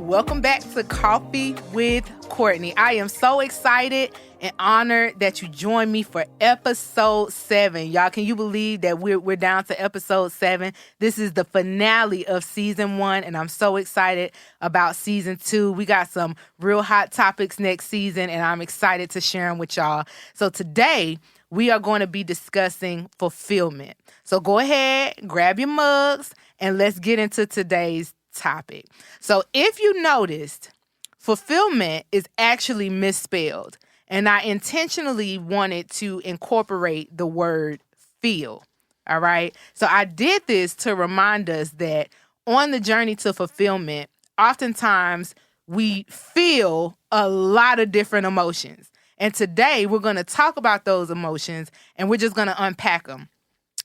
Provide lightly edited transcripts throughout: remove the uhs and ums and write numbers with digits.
Welcome back to Coffee with Cortney. I am so excited and honored that you joined me for episode 7. Y'all, can you believe that we're down to episode 7? This is the finale of season 1, and I'm so excited about season 2. We got some real hot topics next season, and I'm excited to share them with y'all. So today, we are going to be discussing fulfillment. So go ahead, grab your mugs, and let's get into today's topic. So if you noticed, fulfillment is actually misspelled, and I intentionally wanted to incorporate the word feel. All right. So I did this to remind us that on the journey to fulfillment, oftentimes we feel a lot of different emotions. And today we're going to talk about those emotions, and we're just going to unpack them.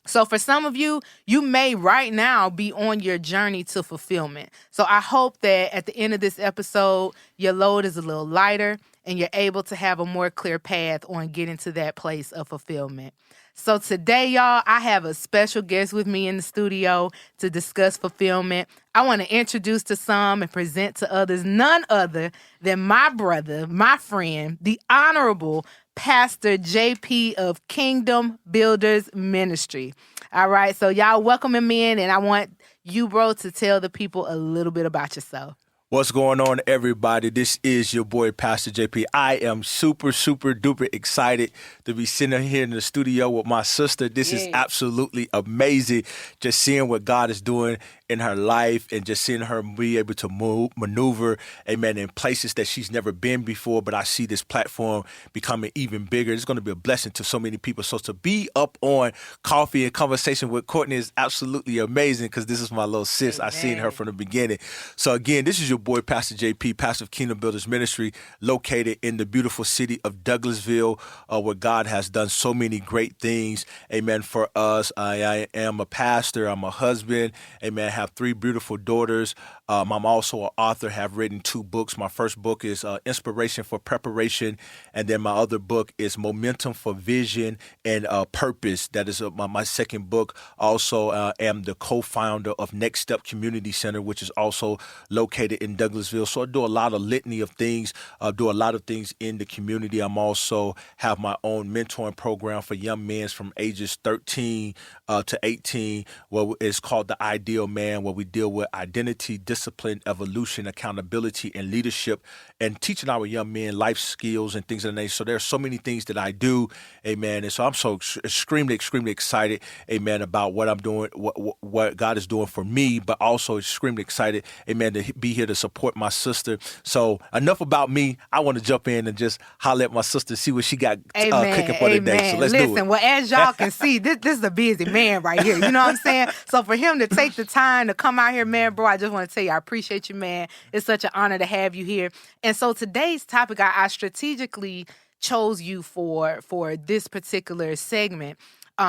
So for some of you, you may right now be on your journey to fulfillment. So I hope that at the end of this episode, your load is a little lighter and you're able to have a more clear path on getting to that place of fulfillment. So today, y'all, I have a special guest with me in the studio to discuss fulfillment. I want to introduce to some and present to others none other than my brother, my friend, the Honorable Pastor JP of Kingdom Builders Ministry. All right, so y'all welcome him in, and I want you, bro, to tell the people a little bit about yourself. What's going on, everybody? This is your boy, Pastor JP. I am super duper excited to be sitting here in the studio with my sister. This is absolutely amazing. Just seeing what God is doing in her life and just seeing her be able to maneuver, amen, in places that she's never been before. But I see this platform becoming even bigger. It's going to be a blessing to so many people. So to be up on Coffee and Conversation with Cortney is absolutely amazing because this is my little sis. Amen. I seen her from the beginning. So again, this is your boy, Pastor JP, pastor of Kingdom Builders Ministry, located in the beautiful city of Douglasville, where God has done so many great things, amen, for us. I am a pastor. I'm a husband, amen. I have 3 beautiful daughters. I'm also an author, have written 2 books. My first book is Inspiration for Preparation, and then my other book is Momentum for Vision and Purpose. That is my second book. Also am the co-founder of Next Step Community Center, which is also located in Douglasville. So I do a lot of litany of things, do a lot of things in the community. I'm also have my own mentoring program for young men from ages 13 to 18, where it's called The Ideal Man, where we deal with identity, discipline, evolution, accountability, and leadership, and teaching our young men life skills and things of that nature. So there's so many things that I do, amen. And so I'm so extremely excited, amen, about what I'm doing, what God is doing for me, but also extremely excited, amen, to be here to support my sister. So enough about me. I want to jump in and just holler at my sister, see what she got cooking for the day. So let's do it. Listen, well, as y'all can see, this is a busy man right here. You know what I'm saying? So for him to take the time to come out here, man, bro, I just want to tell you, I appreciate you, man. It's such an honor to have you here. And so today's topic, I strategically chose you for this particular segment.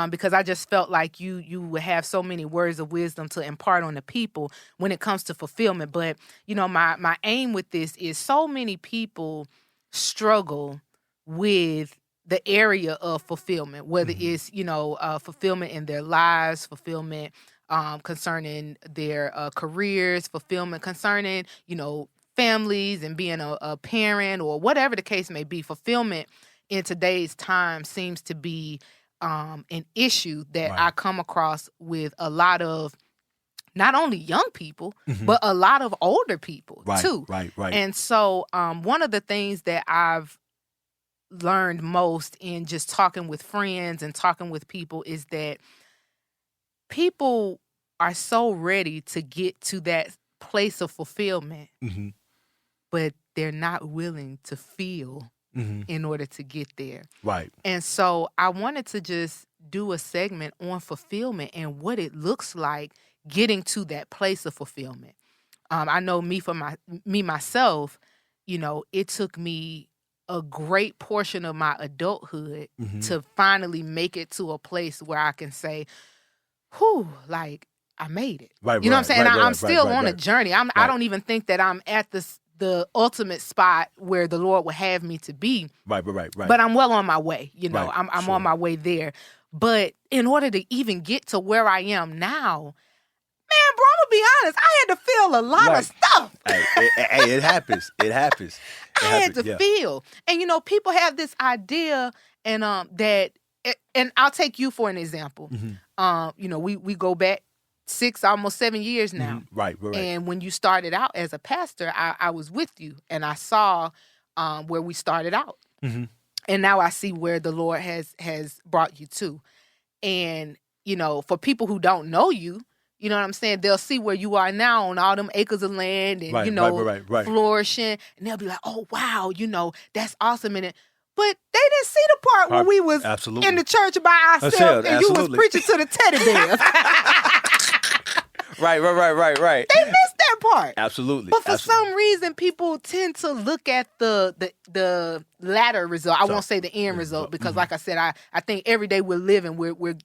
Because I just felt like you would have so many words of wisdom to impart on the people when it comes to fulfillment. But, you know, my aim with this is so many people struggle with the area of fulfillment, whether it's, you know, fulfillment in their lives, fulfillment concerning their careers, fulfillment concerning, you know, families and being a parent or whatever the case may be. Fulfillment in today's time seems to be an issue that I come across with a lot of not only young people, but a lot of older people too. Right. And so one of the things that I've learned most in just talking with friends and talking with people is that people are so ready to get to that place of fulfillment, but they're not willing to feel in order to get there. Right. And so I wanted to just do a segment on fulfillment and what it looks like getting to that place of fulfillment. I know myself, you know, it took me a great portion of my adulthood to finally make it to a place where I can say, whew, like I made it. Right. You know what I'm saying? I'm still on a journey. I don't even think that I'm at the ultimate spot where the Lord would have me to be. Right. But I'm well on my way. You know, I'm on my way there. But in order to even get to where I am now, man, bro, I'm gonna be honest, I had to feel a lot of stuff. It happens. It happens. I had to feel. And, people have this idea and that, and I'll take you for an example. We go back 6, almost 7 years now. Right. And when you started out as a pastor, I was with you and I saw where we started out. And now I see where the Lord has brought you to. And, for people who don't know you, you know what I'm saying? They'll see where you are now on all them acres of land and, right. flourishing. And they'll be like, oh, wow, that's awesome. But they didn't see the part where we was in the church by ourselves and you was preaching to the teddy bears. Right. They missed that part. Absolutely. But for some reason, people tend to look at the latter result. I won't say the end result because, like I said, I think every day we're living, we're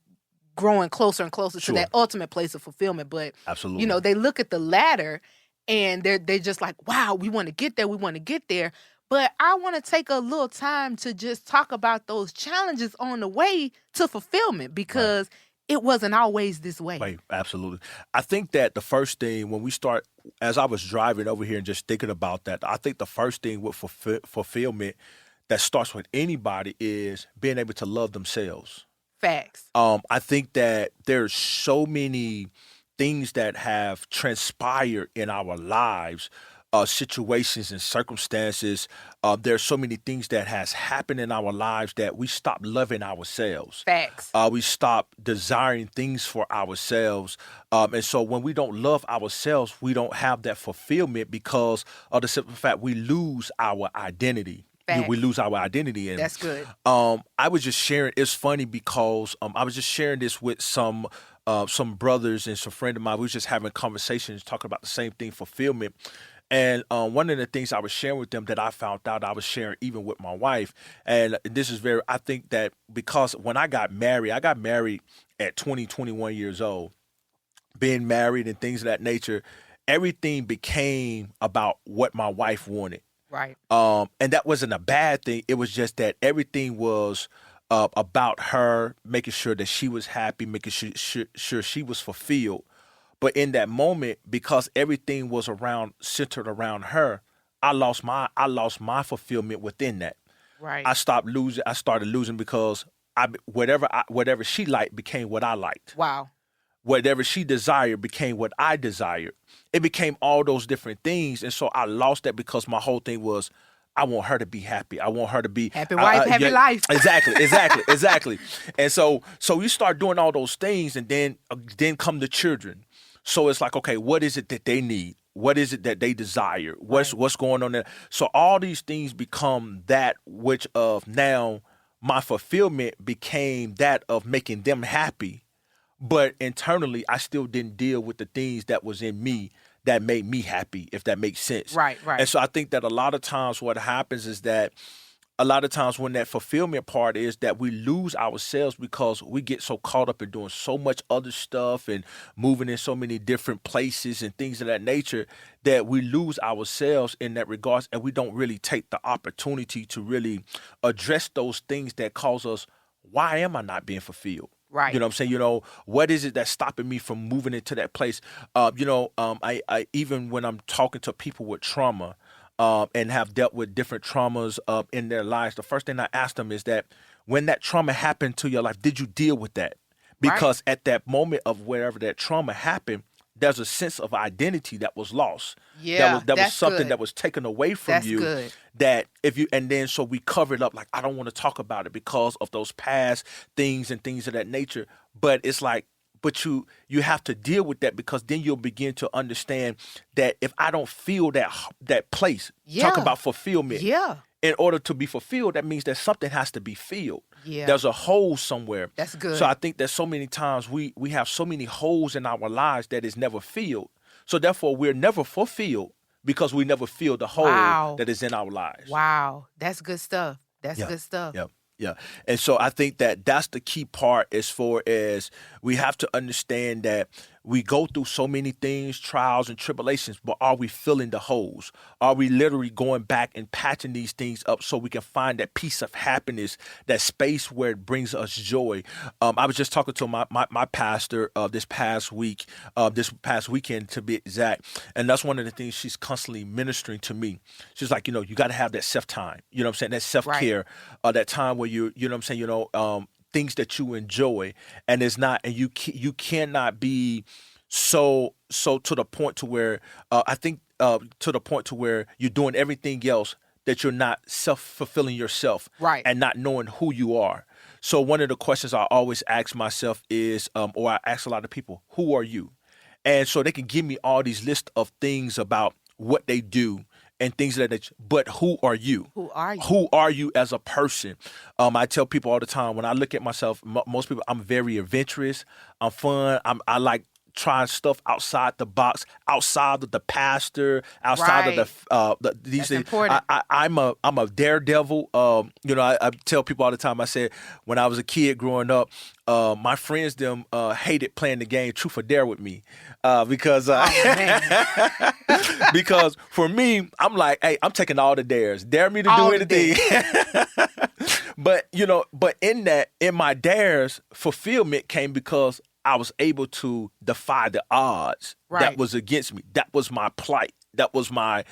growing closer and closer to that ultimate place of fulfillment. But absolutely, they look at the ladder and they're just like, wow, we want to get there. We want to get there. But I want to take a little time to just talk about those challenges on the way to fulfillment because it wasn't always this way. Right, absolutely. I think that the first thing when we start, as I was driving over here and just thinking about that, I think the first thing with fulfillment that starts with anybody is being able to love themselves. Facts. I think that there's so many things that have transpired in our lives, situations and circumstances. There's so many things that has happened in our lives that we stop loving ourselves. Facts. We stop desiring things for ourselves. And so when we don't love ourselves, we don't have that fulfillment because of the simple fact we lose our identity. We lose our identity. And that's good. I was just sharing. It's funny because I was just sharing this with some brothers and some friend of mine. We was just having conversations talking about the same thing, fulfillment. And one of the things I was sharing with them that I found out, I was sharing even with my wife. And this is I think that because when I got married at 20, 21 years old, being married and things of that nature, everything became about what my wife wanted. Right. And that wasn't a bad thing. It was just that everything was about her, making sure that she was happy, making sure she was fulfilled. But in that moment, because everything was centered around her, I lost my fulfillment within that. Right. I started losing because whatever she liked became what I liked. Wow. Whatever she desired became what I desired. It became all those different things. And so I lost that because my whole thing was, I want her to be happy. I want her to be happy wife, happy life. Exactly. And so you start doing all those things and then come the children. So it's like, okay, what is it that they need? What is it that they desire? What's going on there? So all these things become that which of now my fulfillment became that of making them happy. But internally, I still didn't deal with the things that was in me that made me happy, if that makes sense. Right. And so I think that a lot of times what happens is that a lot of times when that fulfillment part is that we lose ourselves because we get so caught up in doing so much other stuff and moving in so many different places and things of that nature that we lose ourselves in that regards, and we don't really take the opportunity to really address those things that cause us, why am I not being fulfilled? Right. You know what I'm saying? What is it that's stopping me from moving into that place? I even when I'm talking to people with trauma and have dealt with different traumas in their lives, the first thing I ask them is that when that trauma happened to your life, did you deal with that? Because at that moment of wherever that trauma happened, there's a sense of identity that was lost. Yeah, that was something that was taken away from you. Good. That so we covered up, like, I don't want to talk about it because of those past things and things of that nature. But it's like, but you have to deal with that, because then you'll begin to understand that if I don't feel that place, talk about fulfillment. Yeah. In order to be fulfilled, that means that something has to be filled. Yeah. There's a hole somewhere. That's good. So I think that so many times we have so many holes in our lives that is never filled. So therefore, we're never fulfilled because we never feel the hole that is in our lives. Wow. That's good stuff. That's good stuff. Yeah. And so I think that that's the key part as far as we have to understand that we go through so many things, trials and tribulations, but are we filling the holes? Are we literally going back and patching these things up so we can find that piece of happiness, that space where it brings us joy? I was just talking to my pastor this past weekend to be exact, and that's one of the things she's constantly ministering to me. She's like, you got to have that self-time, you know what I'm saying, that self-care, that time where you know what I'm saying, things that you enjoy, and it's not, and you cannot be so to the point to where to the point to where you're doing everything else that you're not self-fulfilling yourself, right, and not knowing who you are. So one of the questions I always ask myself is, or I ask a lot of people, who are you? And so they can give me all these lists of things about what they do and things like that. But who are you? Who are you? Who are you as a person? I tell people all the time, when I look at myself, most people, I'm very adventurous. I'm fun. I like trying stuff outside the box, outside of the pastor, outside of these That's things. Important. I'm a daredevil. I tell people all the time. I said when I was a kid growing up, my friends hated playing the game Truth or Dare with me because because for me, I'm like, hey, I'm taking all the dares. Dare me to do anything. But in my dares, fulfillment came because I was able to defy the odds that was against me. That was my plight. That was my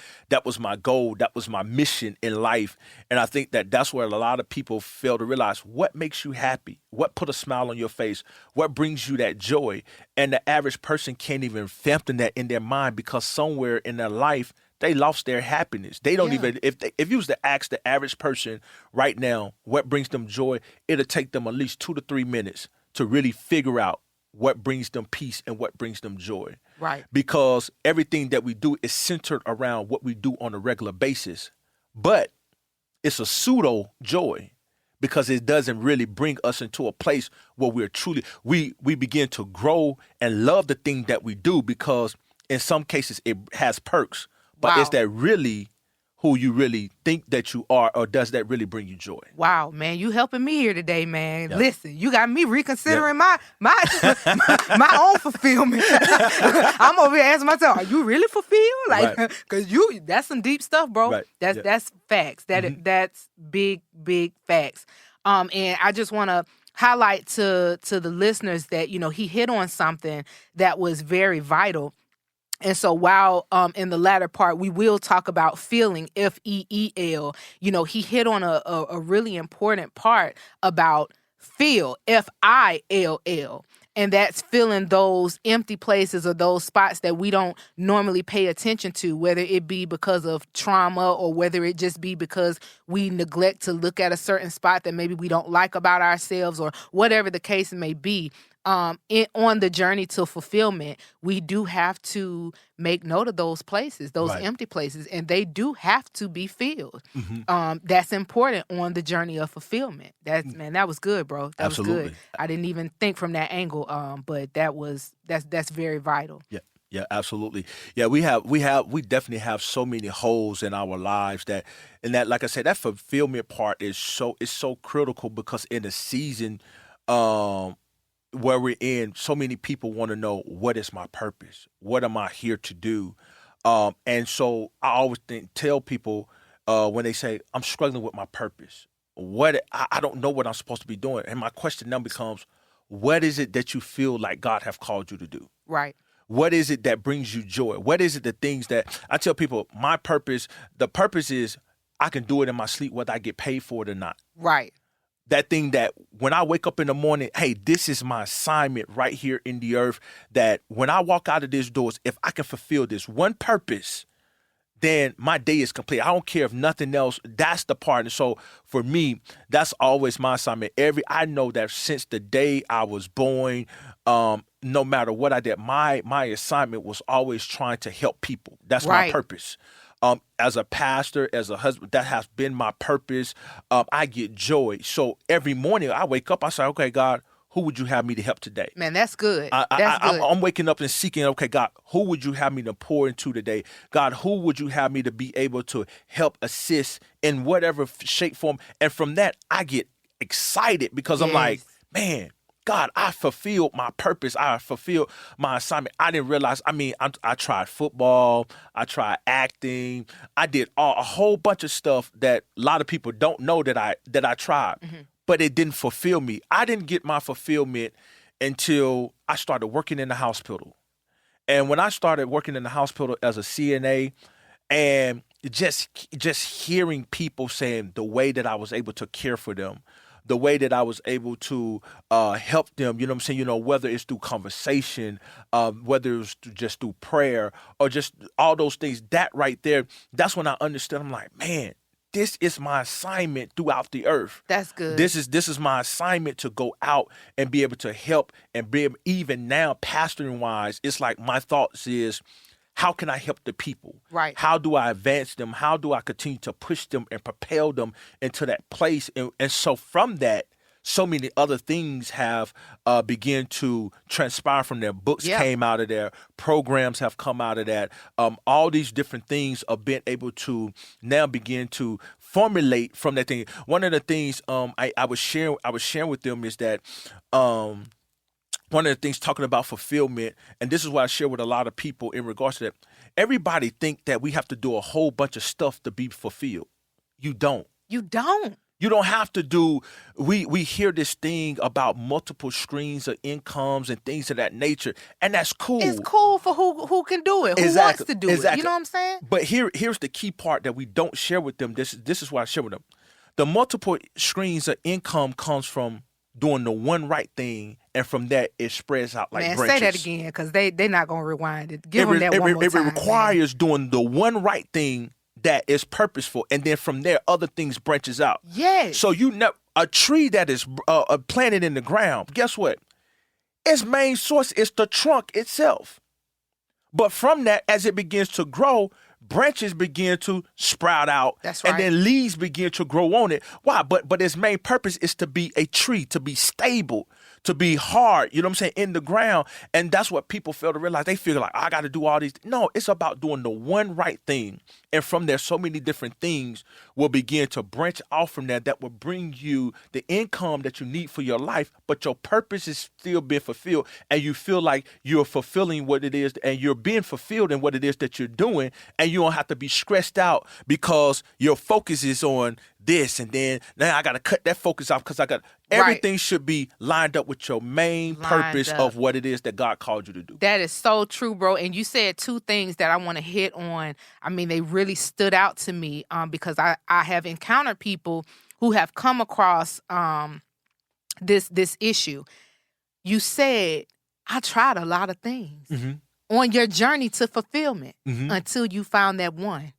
goal. That was my mission in life. And I think that's where a lot of people fail to realize what makes you happy, what put a smile on your face, what brings you that joy. And the average person can't even fathom that in their mind because somewhere in their life, they lost their happiness. They don't even, if you was to ask the average person right now what brings them joy, it'll take them at least 2 to 3 minutes to really figure out what brings them peace and what brings them joy. Right. Because everything that we do is centered around what we do on a regular basis. But it's a pseudo joy because it doesn't really bring us into a place where we're truly, we begin to grow and love the thing that we do because in some cases it has perks. But is that really who you really think that you are, or does that really bring you joy? Wow, man, you helping me here today, man. Yep. Listen, you got me reconsidering my own fulfillment. I'm over here asking myself, are you really fulfilled? Like, because that's some deep stuff, bro. Right. That's facts. That's big facts. And I just want to highlight to the listeners that he hit on something that was very vital. And so while in the latter part, we will talk about feeling, F-E-E-L, he hit on a really important part about feel, F-I-L-L. And that's filling those empty places or those spots that we don't normally pay attention to, whether it be because of trauma or whether it just be because we neglect to look at a certain spot that maybe we don't like about ourselves or whatever the case may be. On the journey to fulfillment, we do have to make note of those places, those empty places, and they do have to be filled. Mm-hmm. That's important on the journey of fulfillment. That was good, bro. That Absolutely. was good. I didn't even think from that angle, but that's very vital. Yeah. Yeah, absolutely. Yeah, we definitely have so many holes in our lives that like I said, that fulfillment part is so critical because in a season, where we're in, so many people want to know, what is my purpose? What am I here to do? And so I always tell people when they say, I'm struggling with my purpose, I don't know what I'm supposed to be doing. And my question now becomes, what is it that you feel like God have called you to do? Right. What is it that brings you joy? What is it, the things that I tell people, my purpose, the purpose is I can do it in my sleep, whether I get paid for it or not. Right. That thing that when I wake up in the morning, hey, this is my assignment right here in the earth, that when I walk out of these doors, if I can fulfill this one purpose, then my day is complete. I don't care if nothing else. That's the part. And so for me, that's always my assignment. I know that since the day I was born, no matter what I did, my assignment was always trying to help people. That's my purpose. As a pastor, as a husband, that has been my purpose. I get joy. So every morning I wake up, I say, okay, God, who would you have me to help today? Man, that's good. I'm waking up and seeking, okay, God, who would you have me to pour into today? God, who would you have me to be able to help assist in whatever shape, form? And from that, I get excited because I'm like, man, God, I fulfilled my purpose. I fulfilled my assignment. I didn't realize, I tried football. I tried acting. I did a whole bunch of stuff that a lot of people don't know that I tried, but it didn't fulfill me. I didn't get my fulfillment until I started working in the hospital. And when I started working in the hospital as a CNA, and just hearing people saying the way that I was able to care for them, the way that I was able to help them, you know what I'm saying? You know, whether it's through conversation, whether it's just through prayer, or just all those things, that right there, that's when I understood. I'm like, man, this is my assignment throughout the earth. That's good. This is my assignment to go out and be able to help and be able, even now, pastoring wise, it's like my thoughts is, how can I help the people? Right. How do I advance them? How do I continue to push them and propel them into that place? And so from that, so many other things have begun to transpire from there. Books came out of there. Programs have come out of that. All these different things are being able to now begin to formulate from that thing. One of the things I was sharing with them is that one of the things talking about fulfillment, and this is what I share with a lot of people in regards to that, everybody think that we have to do a whole bunch of stuff to be fulfilled. You don't. You don't. You don't have to do, we hear this thing about multiple streams of incomes and things of that nature, and that's cool. It's cool for who can do it, who wants to do it. You know what I'm saying? But here's the key part that we don't share with them. This is what I share with them. The multiple streams of income comes from doing the one right thing, and from that it spreads out like branches. Say that again, because they're not gonna rewind it. Give them that one more time. It requires doing the one right thing that is purposeful, and then from there other things branches out. Yes. So a tree that is planted in the ground, guess what? Its main source is the trunk itself. But from that, as it begins to grow, branches begin to sprout out. That's right. And then leaves begin to grow on it. Why? But its main purpose is to be a tree, to be stable, to be hard, you know what I'm saying, in the ground. And that's what people fail to realize. They feel like, I got to do all these. No, it's about doing the one right thing. And from there, so many different things will begin to branch out from that will bring you the income that you need for your life, but your purpose is still being fulfilled. And you feel like you're fulfilling what it is, and you're being fulfilled in what it is that you're doing. And you don't have to be stressed out because your focus is on this, and then now I got to cut that focus off because everything should be lined up with your main purpose of what it is that God called you to do. That is so true, bro. And you said two things that I want to hit on. I mean, they really stood out to me because I have encountered people who have come across this issue. You said, I tried a lot of things on your journey to fulfillment until you found that one.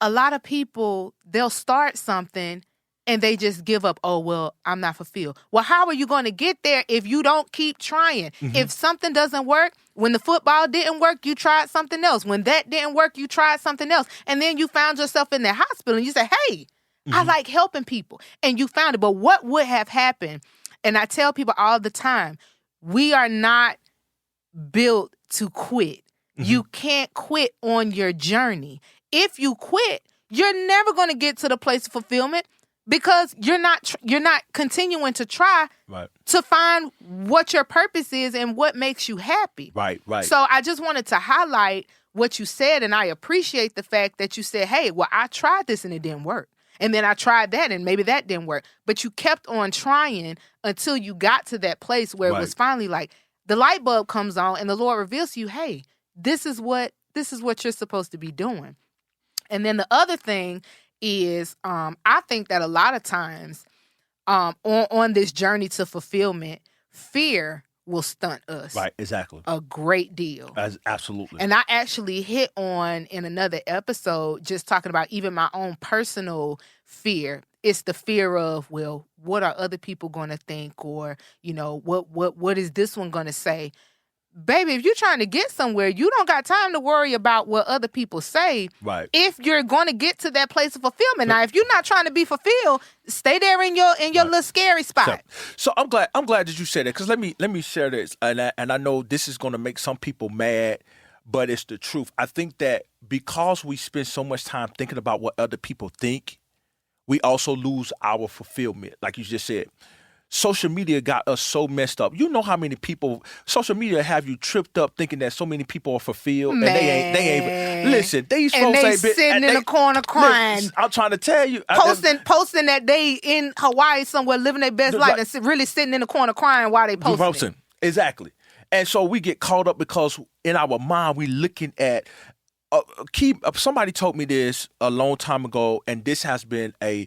A lot of people, they'll start something and they just give up. Oh, well, I'm not fulfilled. Well, how are you going to get there if you don't keep trying? If something doesn't work, when the football didn't work, you tried something else. When that didn't work, you tried something else. And then you found yourself in the hospital and you say, hey, I like helping people. And you found it. But what would have happened? And I tell people all the time, we are not built to quit. You can't quit on your journey. If you quit, you're never going to get to the place of fulfillment because you're not continuing to try to find what your purpose is and what makes you happy. Right. So I just wanted to highlight what you said, and I appreciate the fact that you said, hey, well, I tried this and it didn't work. And then I tried that and maybe that didn't work. But you kept on trying until you got to that place where it was finally like the light bulb comes on and the Lord reveals to you, hey, this is what you're supposed to be doing. And then the other thing is, I think that a lot of times on this journey to fulfillment, fear will stunt us. Right, exactly. A great deal. Absolutely. And I actually hit on in another episode just talking about even my own personal fear. It's the fear of, well, what are other people going to think? Or, you know, what is this one going to say? Baby, if you're trying to get somewhere, you don't got time to worry about what other people say. Right. If you're going to get to that place of fulfillment. Now, if you're not trying to be fulfilled, stay there in your little scary spot. So I'm glad that you said that, because let me share this, and I know this is going to make some people mad, but it's the truth. I think that because we spend so much time thinking about what other people think, we also lose our fulfillment, like you just said. social media got us so messed up. You know how many people social media have you tripped up thinking that so many people are fulfilled, Man. and they ain't. Listen, these and folks they ain't been sitting in the corner crying. Listen, I'm trying to tell you, Posting that they in Hawaii somewhere living their best life and really sitting in the corner crying while they posting. Exactly. And so we get caught up because in our mind we looking at somebody told me this a long time ago, and this has been a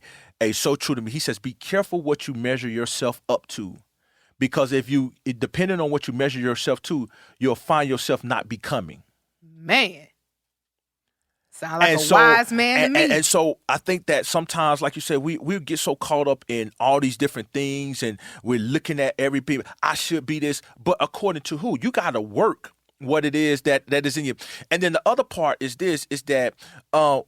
so true to me. He says, be careful what you measure yourself up to, because depending on what you measure yourself to, you'll find yourself not becoming. Man. Sound like a wise man to me. And so I think that sometimes, like you said, we get so caught up in all these different things, and we're looking at every people. I should be this, but according to who? You got to work what it is that is in you. And then the other part is that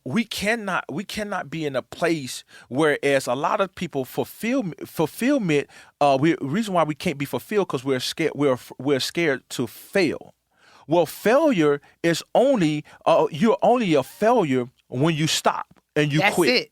we cannot be in a place whereas a lot of people fulfillment. Reason why we can't be fulfilled because we're scared. We're scared to fail. Well, failure is you're only a failure when you stop and you quit. That's it.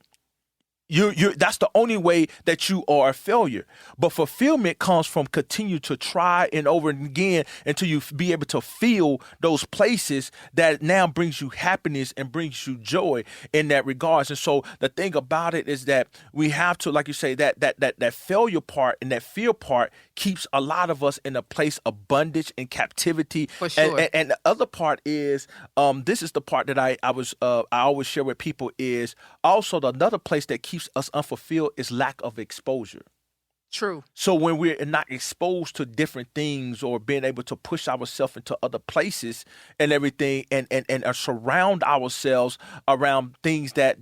That's the only way that you are a failure. But fulfillment comes from continue to try and over and again until you be able to feel those places that now brings you happiness and brings you joy in that regards. And so the thing about it is that we have to, like you say, that failure part and that fear part keeps a lot of us in a place of bondage and captivity. For sure. And the other part is, this is the part that I always share with people is also another place that keeps us unfulfilled is lack of exposure. True. So when we're not exposed to different things or being able to push ourselves into other places and everything and surround ourselves around things that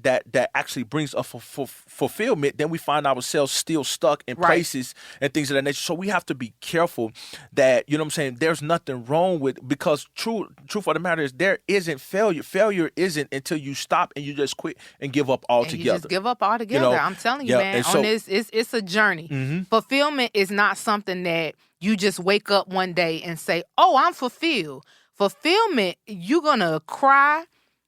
actually brings us fulfillment, then we find ourselves still stuck in places and things of that nature. So we have to be careful that, you know what I'm saying, there's nothing wrong with, because truth of the matter is there isn't failure. Failure isn't until you stop and you just quit and give up altogether. And you just give up altogether. You know? I'm telling you, man, on this, it's a journey. Mm-hmm. Fulfillment is not something that you just wake up one day and say, oh, I'm fulfilled. Fulfillment, you're going to cry.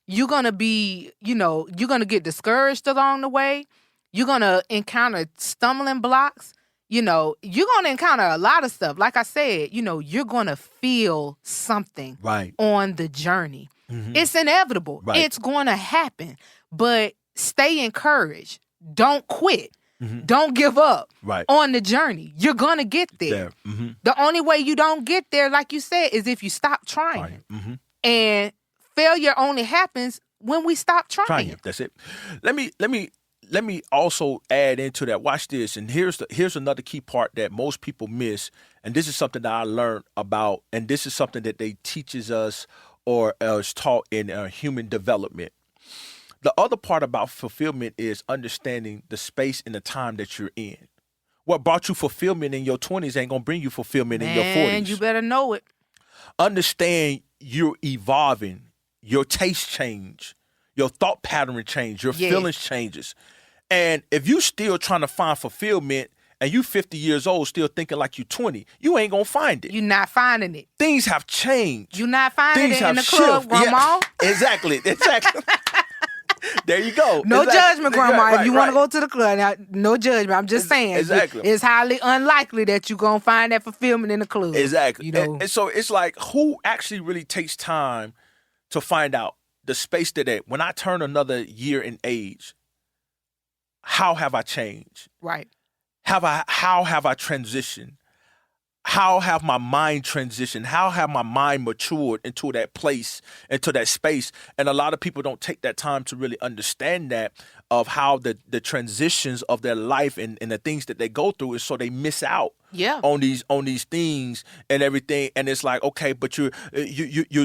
You're going to be, you're going to get discouraged along the way. You're going to encounter stumbling blocks. You're going to encounter a lot of stuff. Like I said, you're going to feel something on the journey. Mm-hmm. It's inevitable. Right. It's going to happen. But stay encouraged. Don't quit. Mm-hmm. Don't give up on the journey. You're going to get there. Mm-hmm. The only way you don't get there, like you said, is if you stop trying. Mm-hmm. And failure only happens when we stop trying. That's it. Let me also add into that. Watch this. And here's another key part that most people miss. And this is something that I learned about. And this is something that they teaches us or is taught in human development. The other part about fulfillment is understanding the space and the time that you're in. What brought you fulfillment in your 20s ain't going to bring you fulfillment in your 40s. And you better know it. Understand you're evolving. Your taste change. Your thought pattern change. Your feelings changes. And if you still trying to find fulfillment and you 50 years old still thinking like you 20, you ain't going to find it. You're not finding it. Things have changed. You're not finding it in the club, Grandma. Yeah, exactly. There you go. No judgment, Grandma. If you want to go to the club, now, no judgment. I'm just saying. Exactly. It's highly unlikely that you're going to find that fulfillment in the club. Exactly. And so it's like, who actually really takes time to find out the space that when I turn another year in age, how have I changed? Right. How have I transitioned? How have my mind transitioned? How have my mind matured into that place, into that space? And a lot of people don't take that time to really understand that, of how the transitions of their life and the things that they go through is, so they miss out on these things and everything. And it's like, okay, but you're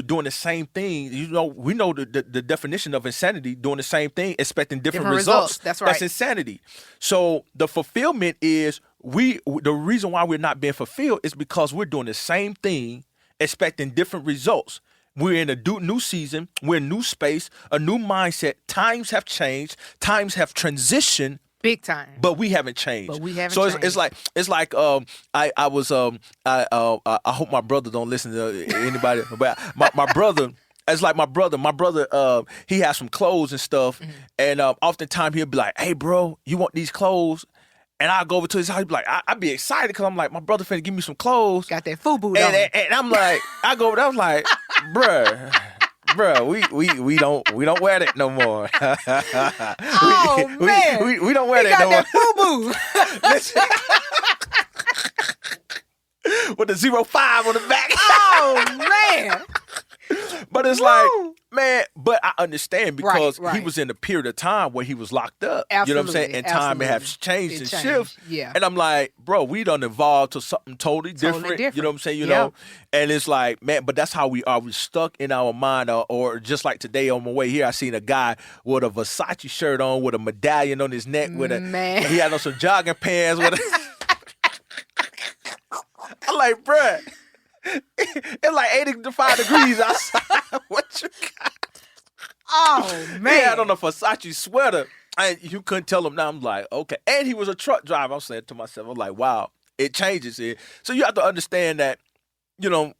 doing the same thing. We know the definition of insanity, doing the same thing, expecting different results. That's right. That's insanity. So the fulfillment is, the reason why we're not being fulfilled is because we're doing the same thing, expecting different results. We're in a new season. We're in a new space, a new mindset. Times have changed. Times have transitioned. Big time. But we haven't changed. So it's like I hope my brother don't listen to anybody, but my brother. It's like my brother, he has some clothes and stuff. Mm-hmm. And oftentimes he'll be like, hey, bro, you want these clothes? And I go over to his house, he'd be like, I'd be excited because I'm like, my brother finna give me some clothes. Got that FUBU on. And I'm like, I go over there, I was like, bruh, we don't wear that no more. Man. We don't wear that no more. That FUBU. With the 05 on the back. Oh, man. But it's like, man, but I understand because Right. he was in a period of time where he was locked up. Absolutely, You know what I'm saying? And time has changed and shifted. Yeah. And I'm like, bro, we done evolved to something totally different. You know what I'm saying? You know? And it's like, man, but that's how we are. We stuck in our mind. Or just like today on my way here, I seen a guy with a Versace shirt on with a medallion on his neck. He had on some jogging pants. I'm like, bruh. It's like 85 degrees outside. What you got? Oh, man. He had on a Versace sweater. And you couldn't tell him now. I'm like, okay. And he was a truck driver. I'm saying to myself, I'm like, wow, it changes here. So you have to understand that, you know,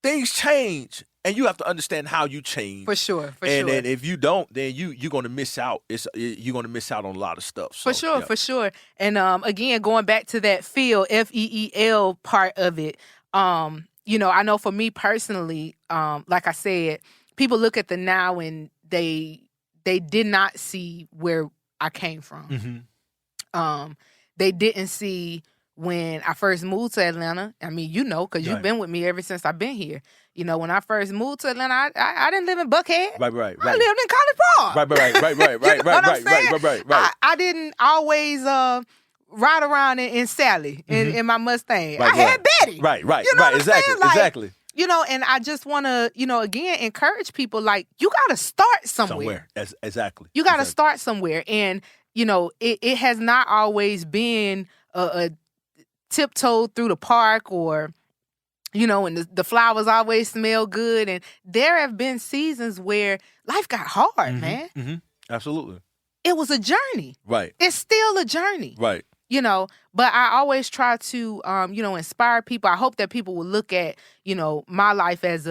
things change. And you have to understand how you change. For sure. And then if you don't, then you're going to miss out. You're going to miss out on a lot of stuff. So, for sure. And again, going back to that feel, FEEL part of it, you know, I know for me personally, like I said, people look at the now and they did not see where I came from. Mm-hmm. They didn't see when I first moved to Atlanta. I mean, you know, because you've been with me ever since I've been here. You know, when I first moved to Atlanta, I didn't live in Buckhead. Right. I lived in College Park. Right. I didn't always ride around in Sally in my Mustang. I had Betty. Right. You know what I'm saying? Like, exactly. You know, and I just want to, you know, again, encourage people, like, you got to start somewhere. Exactly. You got to start somewhere. And, you know, it has not always been a tiptoe through the park or, you know, and the flowers always smell good. And there have been seasons where life got hard, man. Mm-hmm. Absolutely. It was a journey. Right. It's still a journey. Right. You know, but I always try to, you know, inspire people. I hope that people will look at, you know, my life as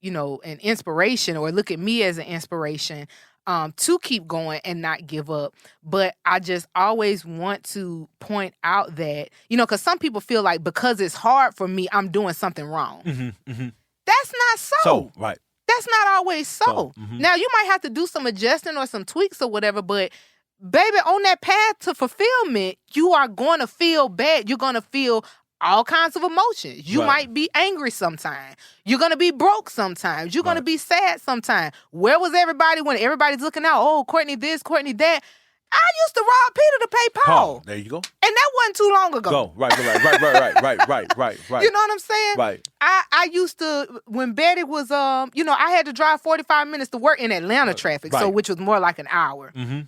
you know, an inspiration, or look at me as an inspiration to keep going and not give up. But I just always want to point out that, you know, because some people feel like because it's hard for me, I'm doing something wrong. Mm-hmm. That's not so. Right. That's not always so. Now, you might have to do some adjusting or some tweaks or whatever, but baby, on that path to fulfillment, you are going to feel bad. You're going to feel all kinds of emotions. You might be angry sometimes. You're going to be broke sometimes. You're going to be sad sometimes. Where was everybody when everybody's looking out? Oh, Cortney this, Cortney that. I used to rob Peter to pay Paul. There you go. And that wasn't too long ago. Right. You know what I'm saying? Right. I used to, when Betty was, you know, I had to drive 45 minutes to work in Atlanta traffic, so which was more like an hour. Mm-hmm.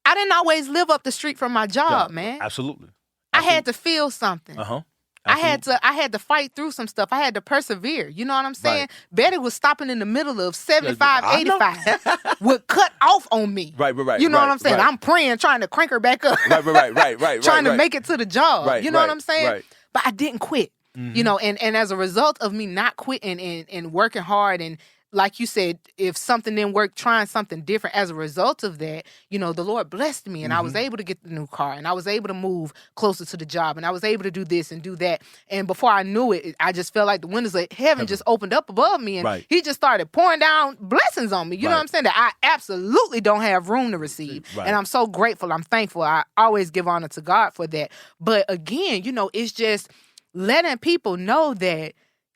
I didn't always live up the street from my job, man. Absolutely. I had to feel something. I Absolutely. had to fight through some stuff. I had to persevere. You know what I'm saying? Right. Betty was stopping in the middle of 75, 85, would cut off on me. Right. You know what I'm saying? I'm praying, trying to crank her back up. Right. Trying to make it to the job. Right, you know what I'm saying? right. But I didn't quit. You know, and as a result of me not quitting and working hard, and like you said, if something didn't work, trying something different, as a result of that, you know, the Lord blessed me and I was able to get the new car and I was able to move closer to the job and I was able to do this and do that. And before I knew it, I just felt like the windows of heaven just opened up above me and he just started pouring down blessings on me. You know what I'm saying? That I absolutely don't have room to receive. And I'm so grateful. I'm thankful. I always give honor to God for that. But again, you know, it's just letting people know that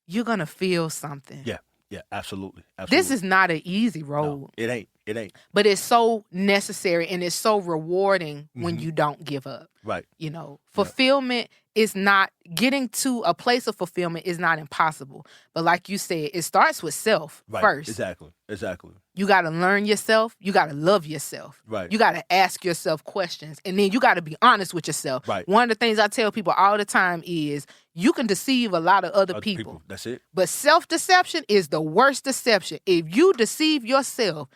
you're going to feel something. Yeah, absolutely. This is not an easy road. No, it ain't. But it's so necessary and it's so rewarding when you don't give up. Right. You know, fulfillment is not, getting to a place of fulfillment is not impossible. But like you said, it starts with self first. Exactly. You got to learn yourself. You got to love yourself. Right. You got to ask yourself questions. And then you got to be honest with yourself. Right. One of the things I tell people all the time is you can deceive a lot of other people. That's it. But self-deception is the worst deception. If you deceive yourself,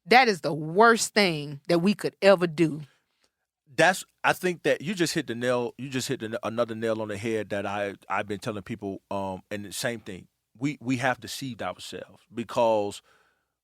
that is the worst thing that we could ever do. I think that you just hit another nail on the head that I've been telling people, and the same thing. We have deceived ourselves because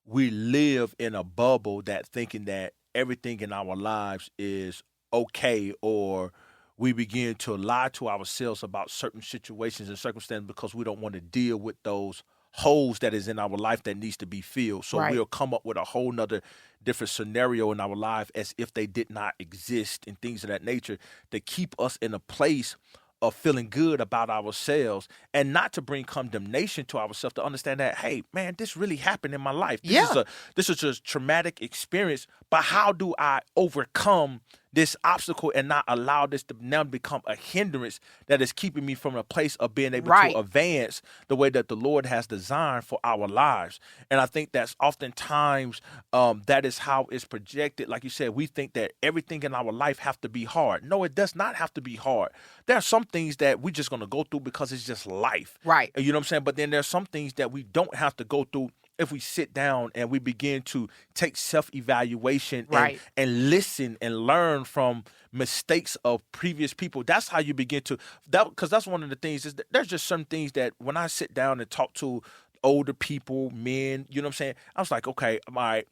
we live in a bubble that thinking that everything in our lives is okay, or we begin to lie to ourselves about certain situations and circumstances because we don't want to deal with those holes that is in our life that needs to be filled. So Right. we'll come up with a whole nother different scenario in our life as if they did not exist and things of that nature to keep us in a place of feeling good about ourselves and not to bring condemnation to ourselves, to understand that, hey, man, this really happened in my life. This is a traumatic experience, but how do I overcome this obstacle and not allow this to now become a hindrance that is keeping me from a place of being able Right. to advance the way that the Lord has designed for our lives? And I think that's oftentimes that is how it's projected. Like you said, we think that everything in our life have to be hard. No, it does not have to be hard. There are some things that we're just going to go through because it's just life. Right. You know what I'm saying? But then there's some things that we don't have to go through if we sit down and we begin to take self-evaluation Right. and listen and learn from mistakes of previous people. That's how you begin to, because that's one of the things, is that there's just some things that when I sit down and talk to older people, men, you know what I'm saying? I was like, okay, all right,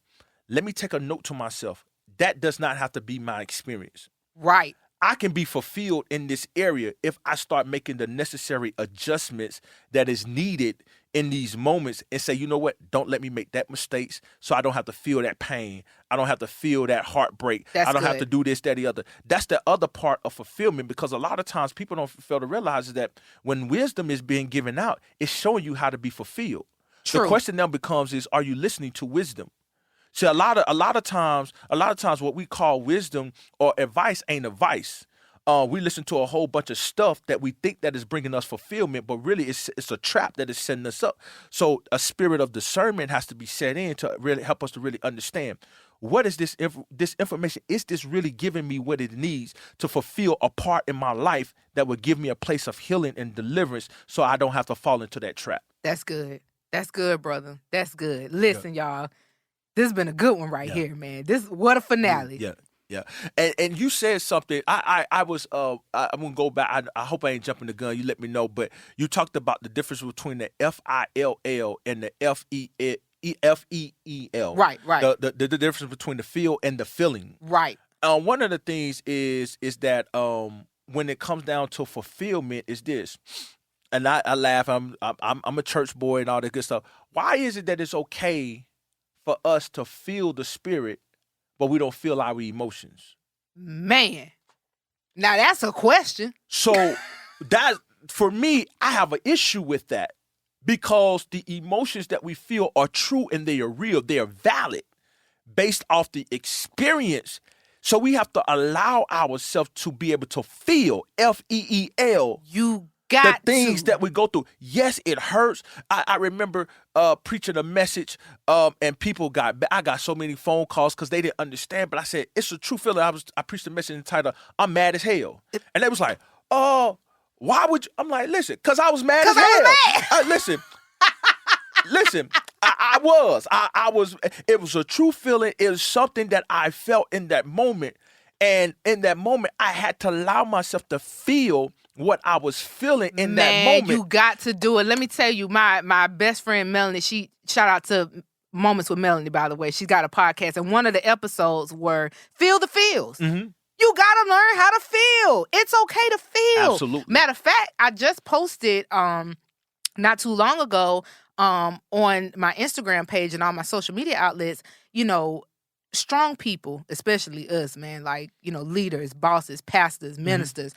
let me take a note to myself. That does not have to be my experience. Right. I can be fulfilled in this area if I start making the necessary adjustments that is needed in these moments and say, you know what, don't let me make that mistakes so I don't have to feel that pain. I don't have to feel that heartbreak. That's I don't have good. to do this, that, the other. That's the other part of fulfillment, because a lot of times people don't fail to realize is that when wisdom is being given out, it's showing you how to be fulfilled. True. The question now becomes is, are you listening to wisdom? See, a lot of times, what we call wisdom or advice ain't advice. We listen to a whole bunch of stuff that we think that is bringing us fulfillment, but really it's a trap that is setting us up. So a spirit of discernment has to be set in to really help us to really understand, what is this information? Is this really giving me what it needs to fulfill a part in my life that would give me a place of healing and deliverance so I don't have to fall into that trap? That's good. That's good, brother. That's good. Listen, y'all. This has been a good one right here, man. What a finale. Yeah. And you said something. I'm gonna go back. I hope I ain't jumping the gun. You let me know. But you talked about the difference between the FILL and the FEEL. Right. The difference between the feel and the feeling. Right. One of the things is that when it comes down to fulfillment is this. And I laugh. I'm a church boy and all that good stuff. Why is it that it's okay for us to feel the spirit, but we don't feel our emotions? Man, now that's a question. So that, for me, I have an issue with that, because the emotions that we feel are true and they are real. They are valid based off the experience. So we have to allow ourselves to be able to feel, FEEL. You got the things to. that we go through. Yes, it hurts. I remember preaching a message, and I got so many phone calls because they didn't understand. But I said, it's a true feeling. I preached a message entitled, "I'm mad as hell," and they was like, "Oh, why would you?" I'm like, "Listen, because I was mad as hell." Listen. I was. It was a true feeling. It was something that I felt in that moment, and in that moment, I had to allow myself to feel what I was feeling in that moment. You got to do it. Let me tell you, my best friend Melanie, she, shout out to Moments with Melanie, by the way. She's got a podcast, and one of the episodes were Feel the Feels. Mm-hmm. You got to learn how to feel. It's okay to feel. Absolutely. Matter of fact, I just posted not too long ago on my Instagram page and all my social media outlets, strong people, especially us, man, like, leaders, bosses, pastors, ministers,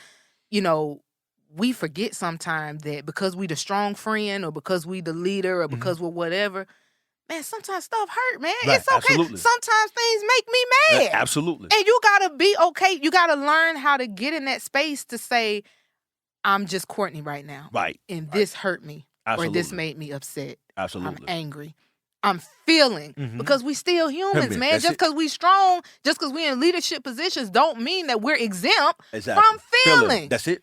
we forget sometimes that because we the strong friend or because we the leader or because we're whatever, man, sometimes stuff hurt, man. Right, it's okay. absolutely. Sometimes things make me mad. Absolutely. And you gotta be okay. You gotta learn how to get in that space to say, I'm just Cortney right now. Right. And this hurt me. Absolutely. Or this made me upset. Absolutely. I'm angry. I'm feeling. Because we still humans, man. That's just because we strong, just because we in leadership positions don't mean that we're exempt Exactly. from feeling. That's it.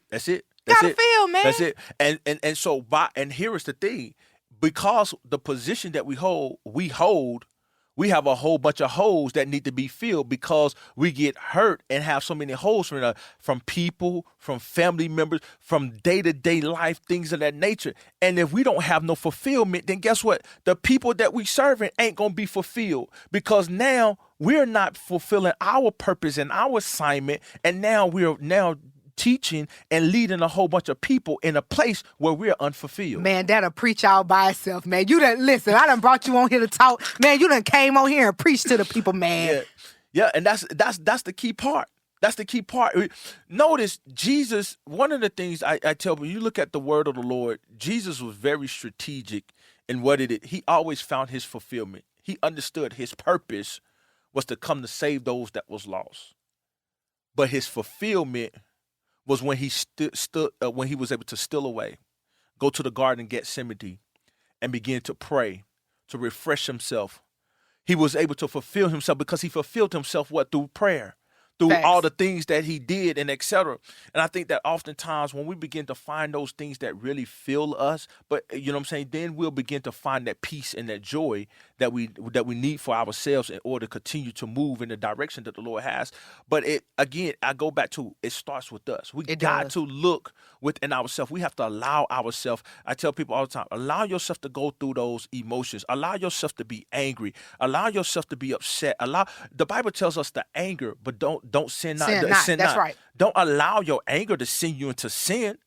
Gotta feel, man. That's it. And so here is the thing. Because the position that we hold, we have a whole bunch of holes that need to be filled because we get hurt and have so many holes from people, from family members, from day-to-day life, things of that nature. And if we don't have no fulfillment, then guess what? The people that we serving ain't going to be fulfilled because now we're not fulfilling our purpose and our assignment. And now we're teaching and leading a whole bunch of people in a place where we're unfulfilled. Man, that'll preach all by itself, man. You done, listen, I done brought you on here to talk. Man, you done came on here and preached to the people, man. Yeah, and that's the key part. That's the key part. Notice Jesus, one of the things I tell people, you look at the word of the Lord, Jesus was very strategic in what it is. He always found his fulfillment. He understood his purpose was to come to save those that was lost. But his fulfillment was when he when he was able to steal away, go to the Garden of Gethsemane, and begin to pray, to refresh himself. He was able to fulfill himself because he fulfilled himself through prayer, through all the things that he did and etc. And I think that oftentimes when we begin to find those things that really fill us, but you know what I'm saying, then we'll begin to find that peace and that joy that we need for ourselves in order to continue to move in the direction that the Lord has. But I go back to, it starts with us. We got to look within ourselves. We have to allow ourselves. I tell people all the time, allow yourself to go through those emotions. Allow yourself to be angry. Allow yourself to be upset. The Bible tells us to anger, but don't sin not. Sin not. That's right. Don't allow your anger to send you into sin,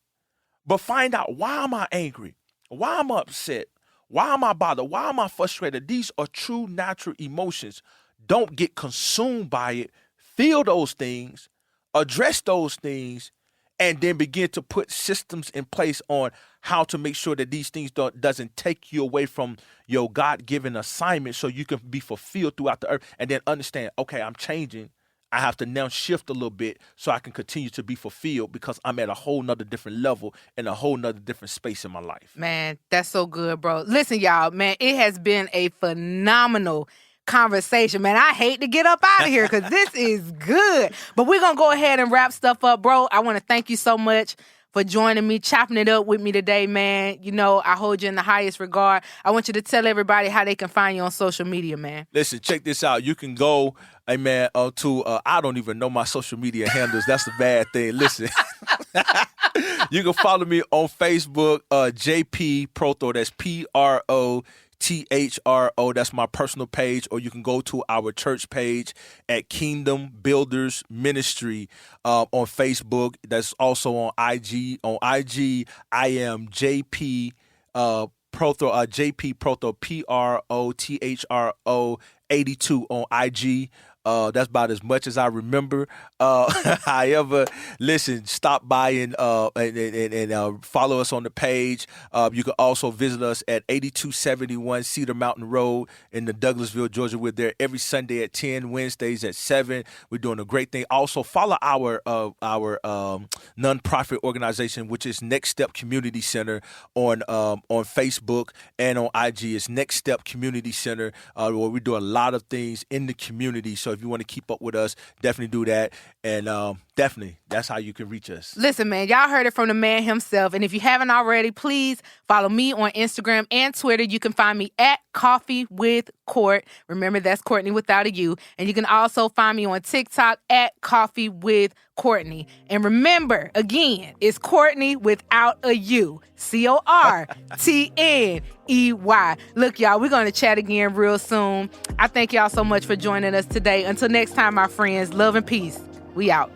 but find out, why am I angry? Why am I upset? Why am I bothered? Why am I frustrated? These are true natural emotions. Don't get consumed by it. Feel those things, address those things, and then begin to put systems in place on how to make sure that these things doesn't take you away from your God-given assignment so you can be fulfilled throughout the earth. And then understand, okay, I'm changing. I have to now shift a little bit so I can continue to be fulfilled because I'm at a whole nother different level and a whole nother different space in my life. Man, that's so good, bro. Listen, y'all, man, it has been a phenomenal conversation, man. I hate to get up out of here because this is good. But we're going to go ahead and wrap stuff up, bro. I want to thank you so much for joining me, chopping it up with me today, man. You know, I hold you in the highest regard. I want you to tell everybody how they can find you on social media, man. Listen, check this out. You can go, hey, man, I don't even know my social media handles. That's the bad thing. Listen, you can follow me on Facebook, JP Protho. That's PROTHRO. That's my personal page, or you can go to our church page at Kingdom Builders Ministry on Facebook. That's also on IG. On IG, I am JP Protho, JP Protho, PROTHRO 82 on IG. That's about as much as I remember. However, listen, stop by and follow us on the page. You can also visit us at 8271 Cedar Mountain Road in the Douglasville, Georgia. We're there every Sunday at 10, Wednesdays at 7. We're doing a great thing. Also, follow our nonprofit organization, which is Next Step Community Center on Facebook and on IG. It's Next Step Community Center, where we do a lot of things in the community. So if you want to keep up with us, definitely do that. And definitely, that's how you can reach us. Listen, man, y'all heard it from the man himself. And if you haven't already, please follow me on Instagram and Twitter. You can find me at Coffee with Court. Remember, that's Cortney without a U. And you can also find me on TikTok at Coffee with Cortney. And remember, again, it's Cortney without a U. CORTNEY. Look, y'all, we're going to chat again real soon. I thank y'all so much for joining us today. Until next time, my friends, love and peace. We out.